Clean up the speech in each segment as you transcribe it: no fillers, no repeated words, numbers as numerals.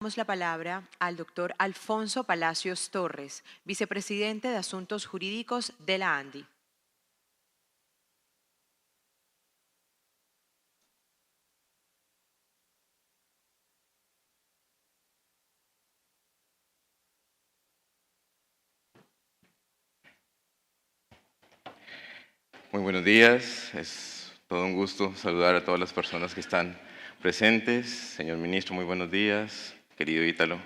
Damos la palabra al doctor Alfonso Palacios Torres, vicepresidente de Asuntos Jurídicos de la ANDI. Muy buenos días, es todo un gusto saludar a todas las personas que están presentes. Señor ministro, muy buenos días. Querido Ítalo,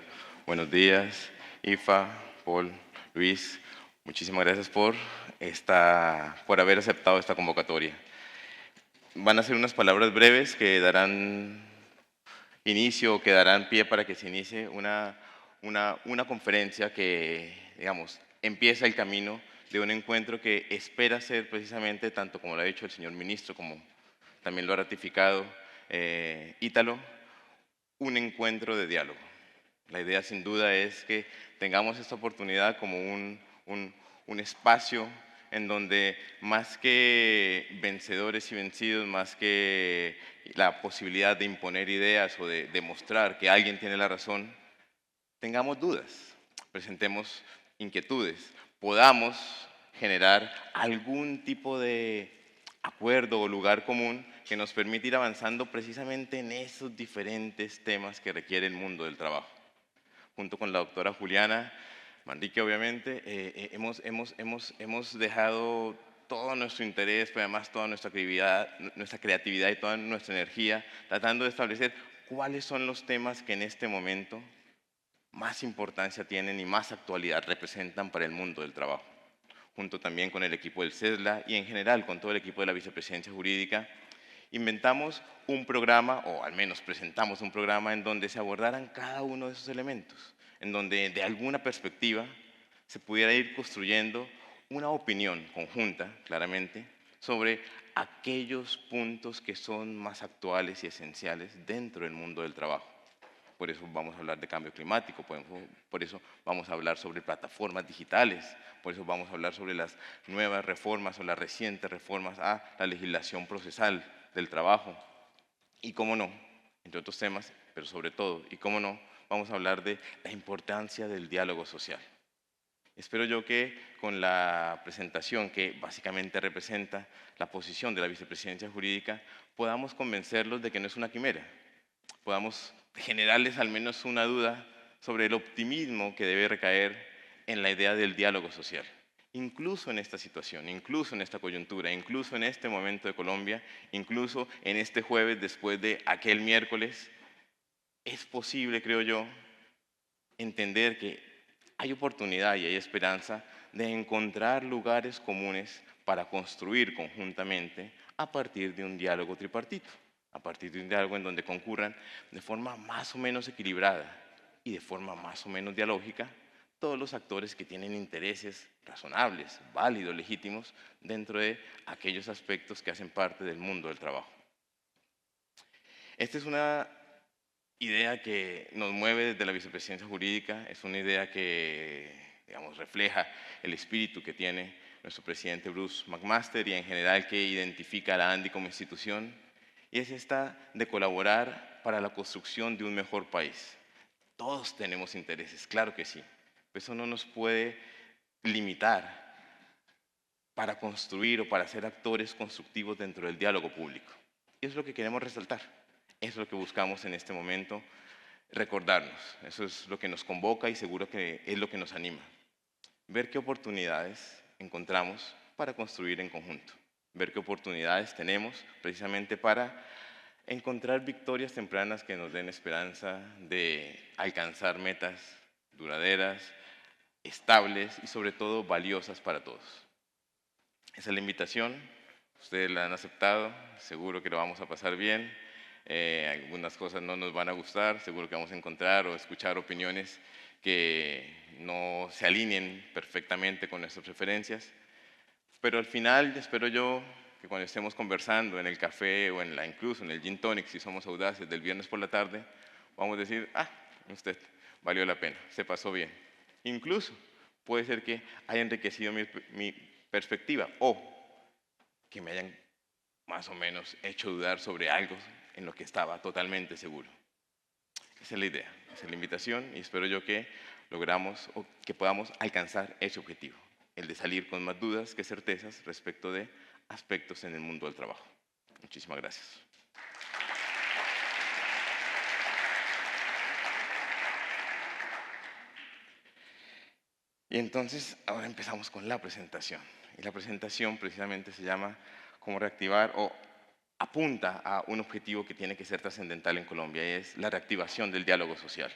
buenos días. Ifa, Paul, Luis, muchísimas gracias por haber aceptado esta convocatoria. Van a ser unas palabras breves que darán inicio o que darán pie para que se inicie una conferencia que, digamos, empieza el camino de un encuentro que espera ser precisamente, tanto como lo ha dicho el señor ministro, como también lo ha ratificado Ítalo, un encuentro de diálogo. La idea sin duda es que tengamos esta oportunidad como un espacio en donde más que vencedores y vencidos, más que la posibilidad de imponer ideas o de demostrar que alguien tiene la razón, tengamos dudas, presentemos inquietudes, podamos generar algún tipo de acuerdo o lugar común que nos permita ir avanzando precisamente en esos diferentes temas que requiere el mundo del trabajo. Junto con la doctora Juliana Manrique, obviamente, hemos dejado todo nuestro interés, pero además toda nuestra creatividad y toda nuestra energía, tratando de establecer cuáles son los temas que en este momento más importancia tienen y más actualidad representan para el mundo del trabajo. Junto también con el equipo del CESLA y en general con todo el equipo de la Vicepresidencia Jurídica, inventamos un programa, o al menos presentamos un programa en donde se abordaran cada uno de esos elementos, en donde de alguna perspectiva se pudiera ir construyendo una opinión conjunta, claramente, sobre aquellos puntos que son más actuales y esenciales dentro del mundo del trabajo. Por eso vamos a hablar de cambio climático, por eso vamos a hablar sobre plataformas digitales, por eso vamos a hablar sobre las nuevas reformas o las recientes reformas a la legislación procesal del trabajo. Y cómo no, entre otros temas, pero sobre todo, y cómo no, vamos a hablar de la importancia del diálogo social. Espero yo que con la presentación que básicamente representa la posición de la vicepresidencia jurídica, podamos convencerlos de que no es una quimera, podamos generarles al menos una duda sobre el optimismo que debe recaer en la idea del diálogo social. Incluso en esta situación, incluso en esta coyuntura, incluso en este momento de Colombia, incluso en este jueves después de aquel miércoles, es posible, creo yo, entender que hay oportunidad y hay esperanza de encontrar lugares comunes para construir conjuntamente a partir de un diálogo tripartito, a partir de un diálogo en donde concurran de forma más o menos equilibrada y de forma más o menos dialógica todos los actores que tienen intereses razonables, válidos, legítimos dentro de aquellos aspectos que hacen parte del mundo del trabajo. Esta es una idea que nos mueve desde la vicepresidencia jurídica, es una idea que, digamos, refleja el espíritu que tiene nuestro presidente Bruce McMaster y en general que identifica a la ANDI como institución, y es esta de colaborar para la construcción de un mejor país. Todos tenemos intereses, claro que sí, pero eso no nos puede limitar para construir o para ser actores constructivos dentro del diálogo público. Y eso es lo que queremos resaltar, eso es lo que buscamos en este momento recordarnos. Eso es lo que nos convoca y seguro que es lo que nos anima. Ver qué oportunidades encontramos para construir en conjunto. Ver qué oportunidades tenemos precisamente para encontrar victorias tempranas que nos den esperanza de alcanzar metas duraderas, estables y sobre todo valiosas para todos. Esa es la invitación, ustedes la han aceptado, seguro que lo vamos a pasar bien. Algunas cosas no nos van a gustar, seguro que vamos a encontrar o escuchar opiniones que no se alineen perfectamente con nuestras preferencias, pero al final espero yo que cuando estemos conversando en el café o incluso en el gin tonic, si somos audaces, del viernes por la tarde, vamos a decir, usted valió la pena, se pasó bien. Incluso puede ser que haya enriquecido mi perspectiva o que me hayan más o menos hecho dudar sobre algo en lo que estaba totalmente seguro. Esa es la idea. Esa es la invitación y espero yo que logramos o que podamos alcanzar ese objetivo, el de salir con más dudas que certezas respecto de aspectos en el mundo del trabajo. Muchísimas gracias. Y entonces ahora empezamos con la presentación. Y la presentación precisamente se llama Cómo reactivar o apunta a un objetivo que tiene que ser trascendental en Colombia y es la reactivación del diálogo social.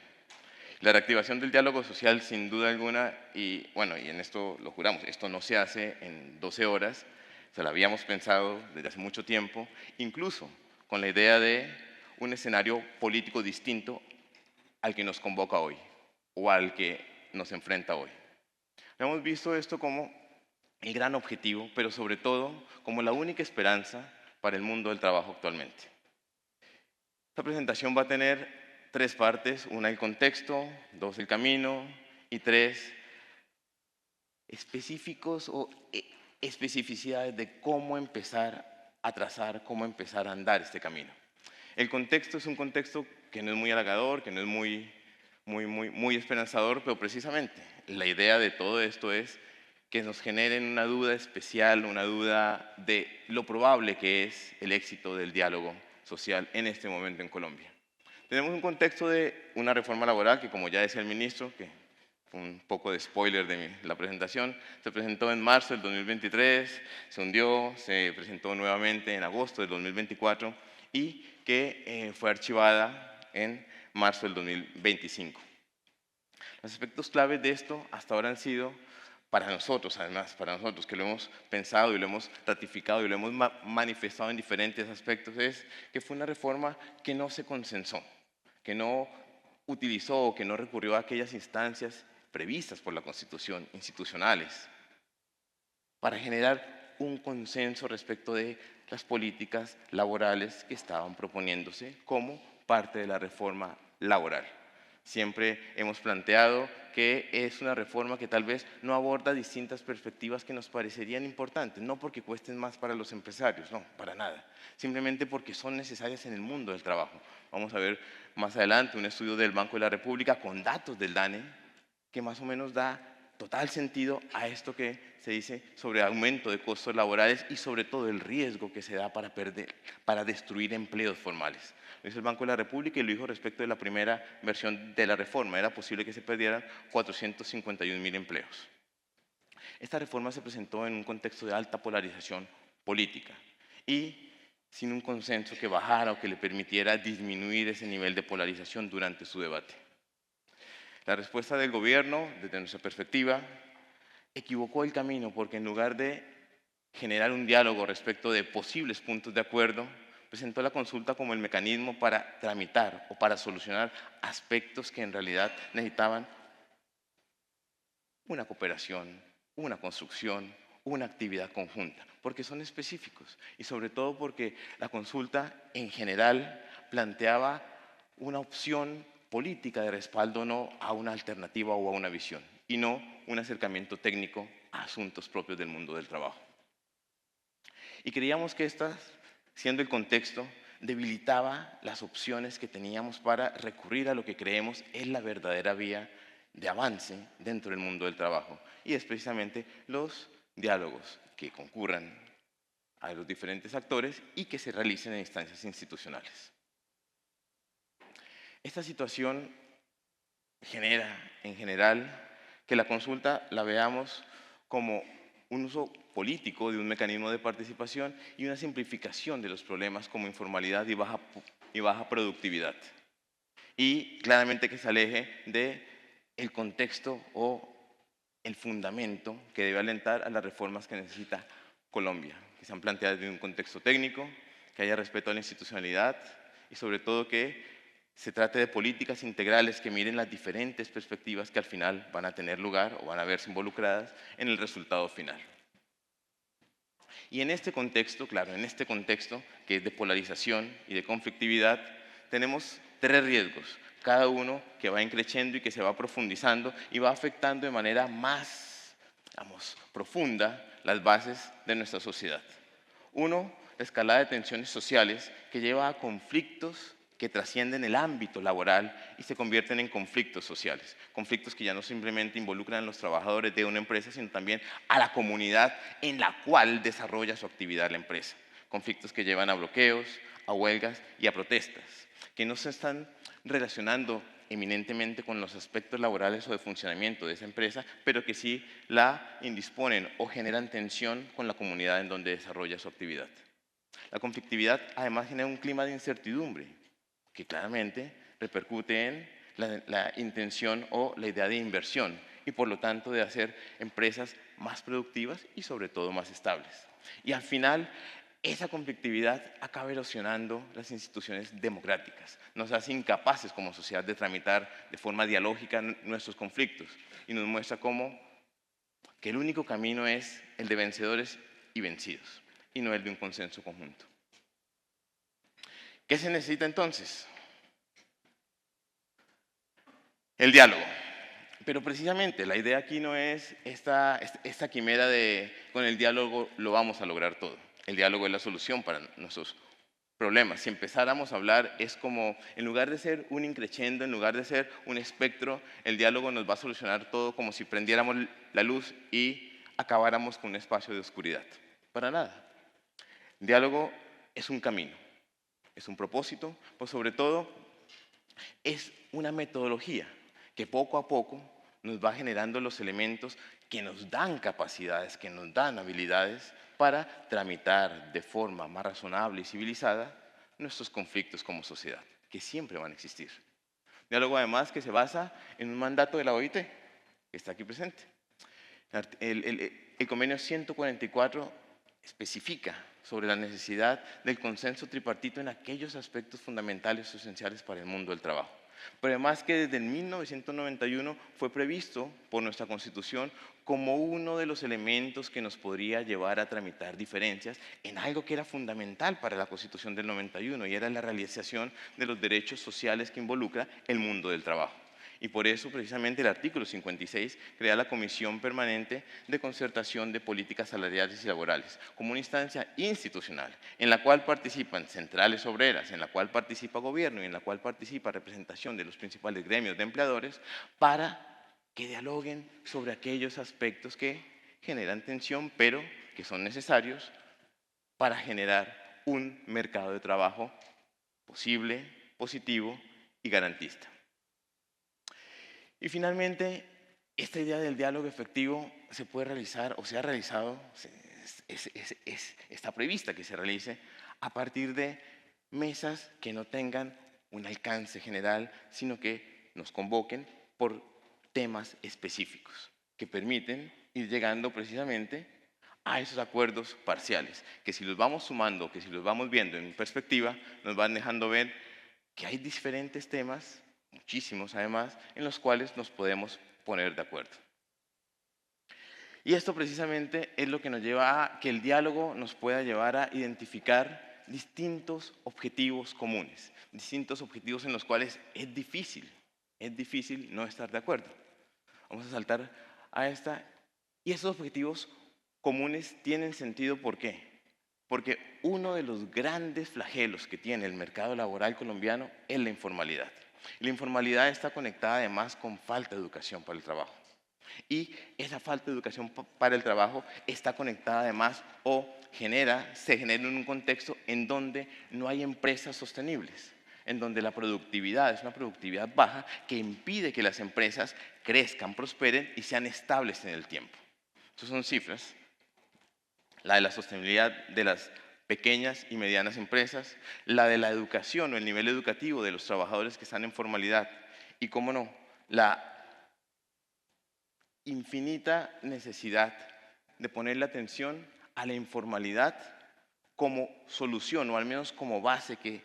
La reactivación del diálogo social, sin duda alguna, y bueno, y en esto lo juramos, esto no se hace en 12 horas, se lo habíamos pensado desde hace mucho tiempo, incluso con la idea de un escenario político distinto al que nos convoca hoy o al que nos enfrenta hoy. Hemos visto esto como el gran objetivo, pero sobre todo como la única esperanza para el mundo del trabajo actualmente. Esta presentación va a tener 3 partes, una el contexto, 2 el camino y 3 específicos o especificidades de cómo empezar a trazar, cómo empezar a andar este camino. El contexto es un contexto que no es muy halagador, que no es muy esperanzador, pero precisamente la idea de todo esto es que nos generen una duda especial, una duda de lo probable que es el éxito del diálogo social en este momento en Colombia. Tenemos un contexto de una reforma laboral que, como ya decía el ministro, que un poco de spoiler de la presentación, se presentó en marzo del 2023, se hundió, se presentó nuevamente en agosto del 2024 y que fue archivada en marzo del 2025. Los aspectos claves de esto hasta ahora han sido, para nosotros además, para nosotros que lo hemos pensado y lo hemos ratificado y lo hemos manifestado en diferentes aspectos, es que fue una reforma que no se consensó, que no utilizó o que no recurrió a aquellas instancias previstas por la Constitución, institucionales, para generar un consenso respecto de las políticas laborales que estaban proponiéndose como parte de la reforma laboral. Siempre hemos planteado que es una reforma que tal vez no aborda distintas perspectivas que nos parecerían importantes, no porque cuesten más para los empresarios, no, para nada, simplemente porque son necesarias en el mundo del trabajo. Vamos a ver más adelante un estudio del Banco de la República con datos del DANE que más o menos da total sentido a esto que se dice sobre aumento de costos laborales y sobre todo el riesgo que se da para destruir empleos formales. Lo dice el Banco de la República y lo dijo respecto de la primera versión de la reforma. Era posible que se perdieran 451.000 empleos. Esta reforma se presentó en un contexto de alta polarización política y sin un consenso que bajara o que le permitiera disminuir ese nivel de polarización durante su debate. La respuesta del gobierno, desde nuestra perspectiva, equivocó el camino porque en lugar de generar un diálogo respecto de posibles puntos de acuerdo, presentó la consulta como el mecanismo para tramitar o para solucionar aspectos que en realidad necesitaban una cooperación, una construcción, una actividad conjunta, porque son específicos y sobre todo porque la consulta en general planteaba una opción política de respaldo no a una alternativa o a una visión, y no un acercamiento técnico a asuntos propios del mundo del trabajo. Y creíamos que esta, siendo el contexto, debilitaba las opciones que teníamos para recurrir a lo que creemos es la verdadera vía de avance dentro del mundo del trabajo, y es precisamente los diálogos que concurran a los diferentes actores y que se realicen en instancias institucionales. Esta situación genera, en general, que la consulta la veamos como un uso político de un mecanismo de participación y una simplificación de los problemas como informalidad y baja productividad. Y claramente que se aleje del contexto o el fundamento que debe alentar a las reformas que necesita Colombia, que sean planteadas desde un contexto técnico, que haya respeto a la institucionalidad y sobre todo que se trate de políticas integrales que miren las diferentes perspectivas que al final van a tener lugar o van a verse involucradas en el resultado final. Y en este contexto, claro, en este contexto que es de polarización y de conflictividad, tenemos 3 riesgos, cada uno que va increciendo y que se va profundizando y va afectando de manera más, digamos, profunda las bases de nuestra sociedad. Uno, la escalada de tensiones sociales que lleva a conflictos que trascienden el ámbito laboral y se convierten en conflictos sociales. Conflictos que ya no simplemente involucran a los trabajadores de una empresa, sino también a la comunidad en la cual desarrolla su actividad la empresa. Conflictos que llevan a bloqueos, a huelgas y a protestas, que no se están relacionando eminentemente con los aspectos laborales o de funcionamiento de esa empresa, pero que sí la indisponen o generan tensión con la comunidad en donde desarrolla su actividad. La conflictividad además genera un clima de incertidumbre que claramente repercute en la intención o la idea de inversión y por lo tanto de hacer empresas más productivas y sobre todo más estables. Y al final, esa conflictividad acaba erosionando las instituciones democráticas, nos hace incapaces como sociedad de tramitar de forma dialógica nuestros conflictos y nos muestra cómo que el único camino es el de vencedores y vencidos y no el de un consenso conjunto. ¿Qué se necesita entonces? El diálogo. Pero precisamente la idea aquí no es esta quimera de con el diálogo lo vamos a lograr todo. El diálogo es la solución para nuestros problemas. Si empezáramos a hablar es como, en lugar de ser un increchendo, en lugar de ser un espectro, el diálogo nos va a solucionar todo como si prendiéramos la luz y acabáramos con un espacio de oscuridad. Para nada. El diálogo es un camino, es un propósito, pues sobre todo es una metodología que poco a poco nos va generando los elementos que nos dan capacidades, que nos dan habilidades para tramitar de forma más razonable y civilizada nuestros conflictos como sociedad, que siempre van a existir. Diálogo además que se basa en un mandato de la OIT, que está aquí presente. El convenio 144 especifica sobre la necesidad del consenso tripartito en aquellos aspectos fundamentales o esenciales para el mundo del trabajo. Pero además que desde el 1991 fue previsto por nuestra Constitución como uno de los elementos que nos podría llevar a tramitar diferencias en algo que era fundamental para la Constitución del 91 y era la realización de los derechos sociales que involucra el mundo del trabajo. Y por eso, precisamente, el artículo 56 crea la Comisión Permanente de Concertación de Políticas Salariales y Laborales, como una instancia institucional en la cual participan centrales obreras, en la cual participa gobierno y en la cual participa representación de los principales gremios de empleadores, para que dialoguen sobre aquellos aspectos que generan tensión, pero que son necesarios para generar un mercado de trabajo posible, positivo y garantista. Y finalmente, esta idea del diálogo efectivo se puede realizar o se ha realizado, está prevista que se realice a partir de mesas que no tengan un alcance general, sino que nos convoquen por temas específicos que permiten ir llegando precisamente a esos acuerdos parciales, que si los vamos sumando, que si los vamos viendo en perspectiva, nos van dejando ver que hay diferentes temas, muchísimos además, en los cuales nos podemos poner de acuerdo. Y esto precisamente es lo que nos lleva a que el diálogo nos pueda llevar a identificar distintos objetivos comunes, distintos objetivos en los cuales es difícil no estar de acuerdo. Vamos a saltar a esta. Y esos objetivos comunes tienen sentido, ¿por qué? Porque uno de los grandes flagelos que tiene el mercado laboral colombiano es la informalidad. La informalidad está conectada además con falta de educación para el trabajo. Y esa falta de educación para el trabajo está conectada además o se genera en un contexto en donde no hay empresas sostenibles, en donde la productividad es una productividad baja que impide que las empresas crezcan, prosperen y sean estables en el tiempo. Estas son cifras. La de la sostenibilidad de las pequeñas y medianas empresas, la de la educación o el nivel educativo de los trabajadores que están en formalidad y, cómo no, la infinita necesidad de ponerle atención a la informalidad como solución o al menos como base que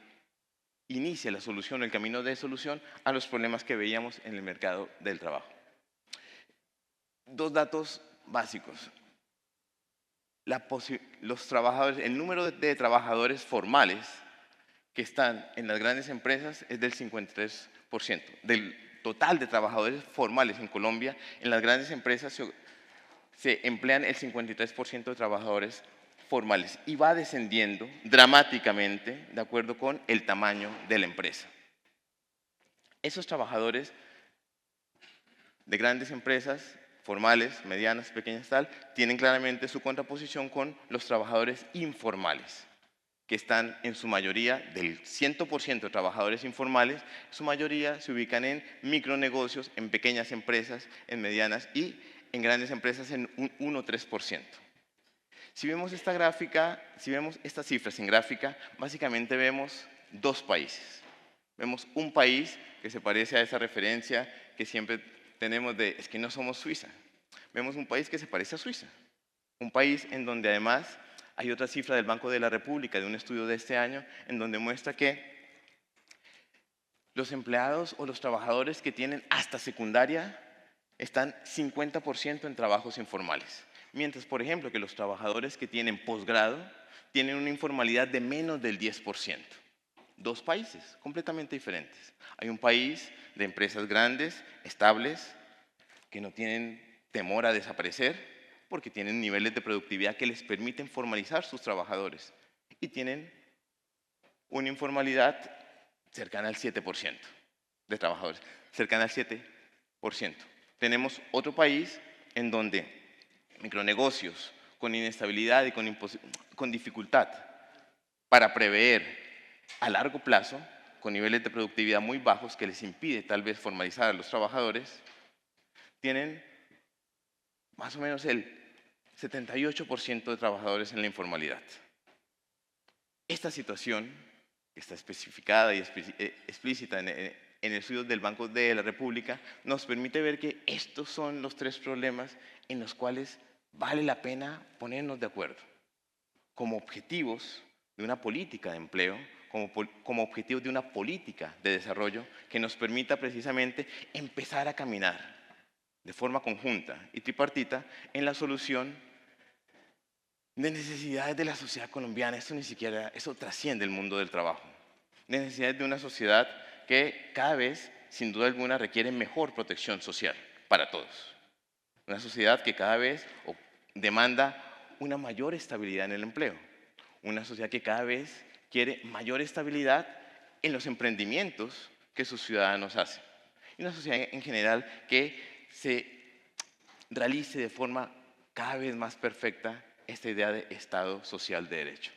inicia la solución, el camino de solución a los problemas que veíamos en el mercado del trabajo. Dos datos básicos. Los trabajadores, el número de trabajadores formales que están en las grandes empresas es del 53%. Del total de trabajadores formales en Colombia, en las grandes empresas se emplean el 53% de trabajadores formales y va descendiendo dramáticamente de acuerdo con el tamaño de la empresa. Esos trabajadores de grandes empresas, formales, medianas, pequeñas, tal, tienen claramente su contraposición con los trabajadores informales, que están en su mayoría, del 100% de trabajadores informales, su mayoría se ubican en micronegocios, en pequeñas empresas, en medianas y en grandes empresas en un 1 o 3%. Si vemos esta gráfica, si vemos estas cifras en gráfica, básicamente vemos dos países. Vemos un país que se parece a esa referencia que siempre tenemos de, es que no somos Suiza. Vemos un país que se parece a Suiza. Un país en donde además hay otra cifra del Banco de la República, de un estudio de este año, en donde muestra que los empleados o los trabajadores que tienen hasta secundaria están 50% en trabajos informales. Mientras, por ejemplo, que los trabajadores que tienen posgrado tienen una informalidad de menos del 10%. Dos países completamente diferentes. Hay un país de empresas grandes, estables, que no tienen temor a desaparecer porque tienen niveles de productividad que les permiten formalizar sus trabajadores y tienen una informalidad cercana al 7% de trabajadores, cercana al 7%. Tenemos otro país en donde micronegocios con inestabilidad y con dificultad para prever a largo plazo, con niveles de productividad muy bajos que les impide tal vez formalizar a los trabajadores, tienen más o menos el 78% de trabajadores en la informalidad. Esta situación, que está especificada y explícita en el estudio del Banco de la República, nos permite ver que estos son los tres problemas en los cuales vale la pena ponernos de acuerdo como objetivos de una política de empleo, como objetivos de una política de desarrollo que nos permita precisamente empezar a caminar de forma conjunta y tripartita en la solución de necesidades de la sociedad colombiana. Esto ni siquiera, eso trasciende el mundo del trabajo. Necesidades de una sociedad que cada vez, sin duda alguna, requiere mejor protección social para todos. Una sociedad que cada vez demanda una mayor estabilidad en el empleo. Una sociedad que cada vez quiere mayor estabilidad en los emprendimientos que sus ciudadanos hacen. Y una sociedad en general que se realice de forma cada vez más perfecta esta idea de Estado social de derecho.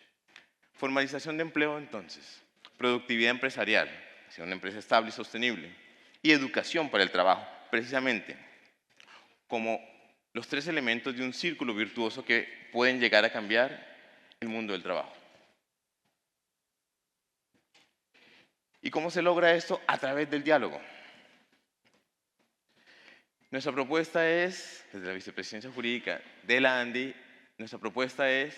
Formalización de empleo, entonces, productividad empresarial, hacia una empresa estable y sostenible, y educación para el trabajo, precisamente como los tres elementos de un círculo virtuoso que pueden llegar a cambiar el mundo del trabajo. ¿Y cómo se logra esto? A través del diálogo. Nuestra propuesta es, desde la Vicepresidencia Jurídica de la ANDI, nuestra propuesta es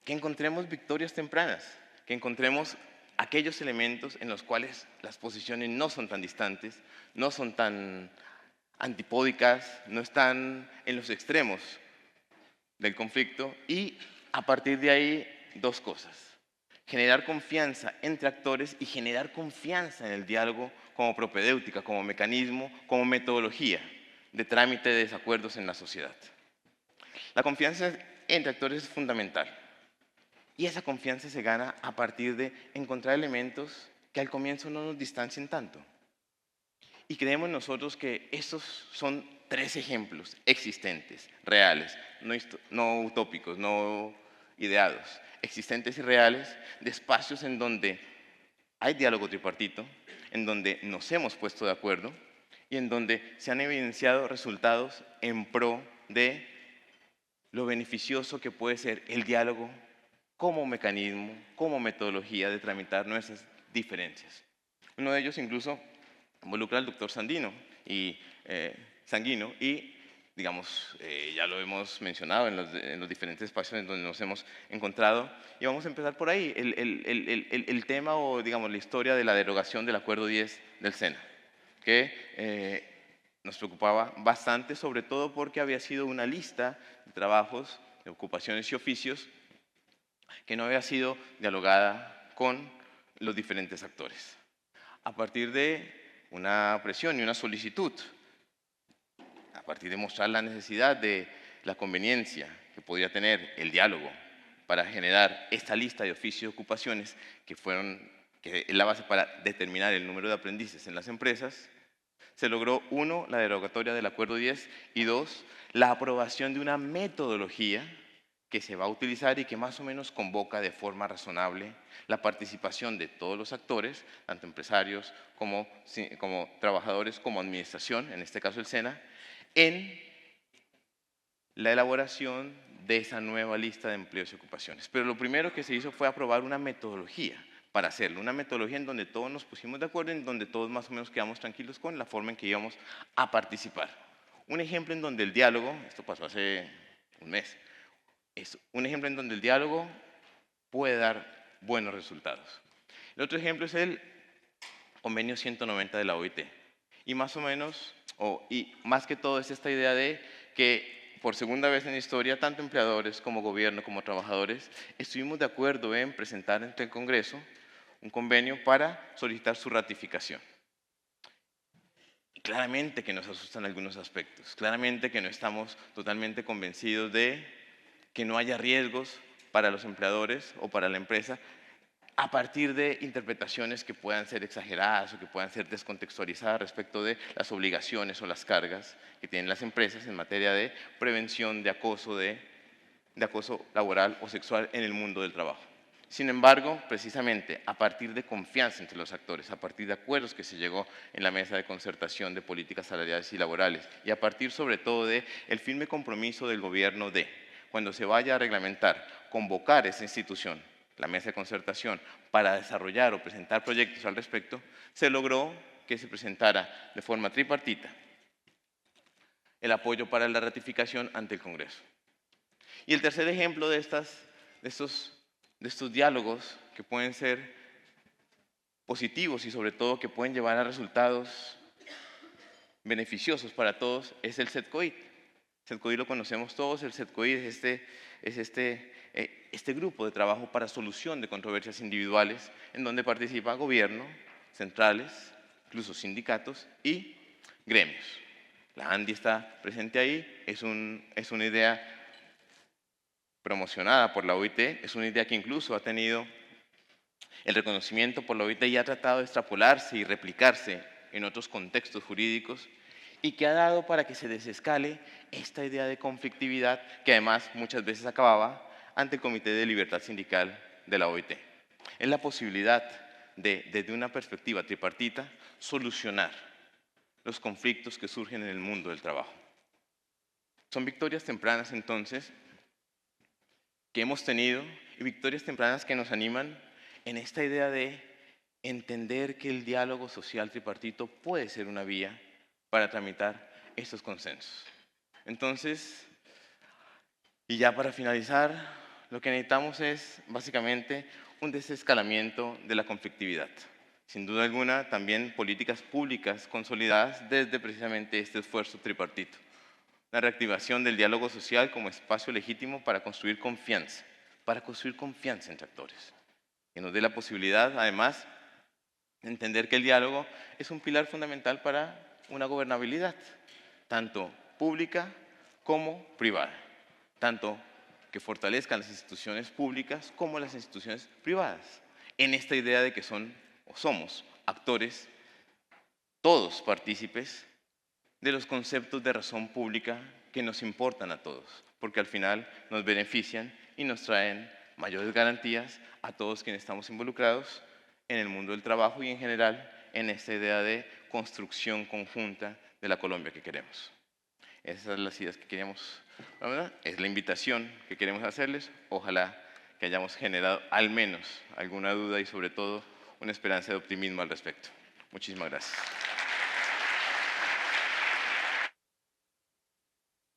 que encontremos victorias tempranas, que encontremos aquellos elementos en los cuales las posiciones no son tan distantes, no son tan antipódicas, no están en los extremos del conflicto y a partir de ahí dos cosas. Generar confianza entre actores y generar confianza en el diálogo como propedéutica, como mecanismo, como metodología de trámite de desacuerdos en la sociedad. La confianza entre actores es fundamental y esa confianza se gana a partir de encontrar elementos que al comienzo no nos distancien tanto. Y creemos nosotros que estos son tres ejemplos existentes, reales, no utópicos, no ideados, existentes y reales, de espacios en donde hay diálogo tripartito, en donde nos hemos puesto de acuerdo y en donde se han evidenciado resultados en pro de lo beneficioso que puede ser el diálogo como mecanismo, como metodología de tramitar nuestras diferencias. Uno de ellos incluso involucra al doctor Sanguino y digamos, ya lo hemos mencionado en los diferentes espacios en donde nos hemos encontrado y vamos a empezar por ahí, el tema o digamos la historia de la derogación del Acuerdo 10 del SENA, que nos preocupaba bastante, sobre todo porque había sido una lista de trabajos, de ocupaciones y oficios que no había sido dialogada con los diferentes actores. A partir de una presión y una solicitud, a partir de mostrar la necesidad de la conveniencia que podría tener el diálogo para generar esta lista de oficios y ocupaciones que es la base para determinar el número de aprendices en las empresas, se logró, uno, la derogatoria del Acuerdo 10 y dos, la aprobación de una metodología que se va a utilizar y que más o menos convoca de forma razonable la participación de todos los actores, tanto empresarios como trabajadores, como administración, en este caso el SENA, en la elaboración de esa nueva lista de empleos y ocupaciones. Pero lo primero que se hizo fue aprobar una metodología para hacerlo, una metodología en donde todos nos pusimos de acuerdo, en donde todos más o menos quedamos tranquilos con la forma en que íbamos a participar. Un ejemplo en donde el diálogo, esto pasó hace un mes, es un ejemplo en donde el diálogo puede dar buenos resultados. El otro ejemplo es el convenio 190 de la OIT. Y más o menos, y más que todo es esta idea de que por segunda vez en la historia, tanto empleadores como gobierno como trabajadores, estuvimos de acuerdo en presentar ante el Congreso un convenio para solicitar su ratificación. Claramente que nos asustan algunos aspectos, claramente que no estamos totalmente convencidos de que no haya riesgos para los empleadores o para la empresa a partir de interpretaciones que puedan ser exageradas o que puedan ser descontextualizadas respecto de las obligaciones o las cargas que tienen las empresas en materia de prevención de acoso laboral o sexual en el mundo del trabajo. Sin embargo, precisamente a partir de confianza entre los actores, a partir de acuerdos que se llegó en la mesa de concertación de políticas salariales y laborales y a partir sobre todo de el firme compromiso del gobierno de, cuando se vaya a reglamentar, convocar esa institución, la mesa de concertación, para desarrollar o presentar proyectos al respecto, se logró que se presentara de forma tripartita el apoyo para la ratificación ante el Congreso. Y el tercer ejemplo de estos diálogos que pueden ser positivos y sobre todo que pueden llevar a resultados beneficiosos para todos es el CETCOIT. CETCOIT lo conocemos todos, el CETCOIT es este grupo de trabajo para solución de controversias individuales en donde participa gobierno, centrales, incluso sindicatos y gremios. La ANDI está presente ahí, es una idea promocionada por la OIT, es una idea que incluso ha tenido el reconocimiento por la OIT y ha tratado de extrapolarse y replicarse en otros contextos jurídicos y que ha dado para que se desescale esta idea de conflictividad que además muchas veces acababa ante el Comité de Libertad Sindical de la OIT. Es la posibilidad de, desde una perspectiva tripartita, solucionar los conflictos que surgen en el mundo del trabajo. Son victorias tempranas entonces que hemos tenido y victorias tempranas que nos animan en esta idea de entender que el diálogo social tripartito puede ser una vía para tramitar estos consensos. Entonces, y ya para finalizar, lo que necesitamos es básicamente un desescalamiento de la conflictividad. Sin duda alguna, también políticas públicas consolidadas desde precisamente este esfuerzo tripartito. La reactivación del diálogo social como espacio legítimo para construir confianza entre actores. Que nos dé la posibilidad, además, de entender que el diálogo es un pilar fundamental para una gobernabilidad, tanto pública como privada. Tanto que fortalezcan las instituciones públicas como las instituciones privadas. En esta idea de que somos actores, todos partícipes, de los conceptos de razón pública que nos importan a todos, porque al final nos benefician y nos traen mayores garantías a todos quienes estamos involucrados en el mundo del trabajo y en general en esta idea de construcción conjunta de la Colombia que queremos. Esas son las ideas que queríamos, ¿verdad? Es la invitación que queremos hacerles. Ojalá que hayamos generado al menos alguna duda y sobre todo una esperanza de optimismo al respecto. Muchísimas gracias.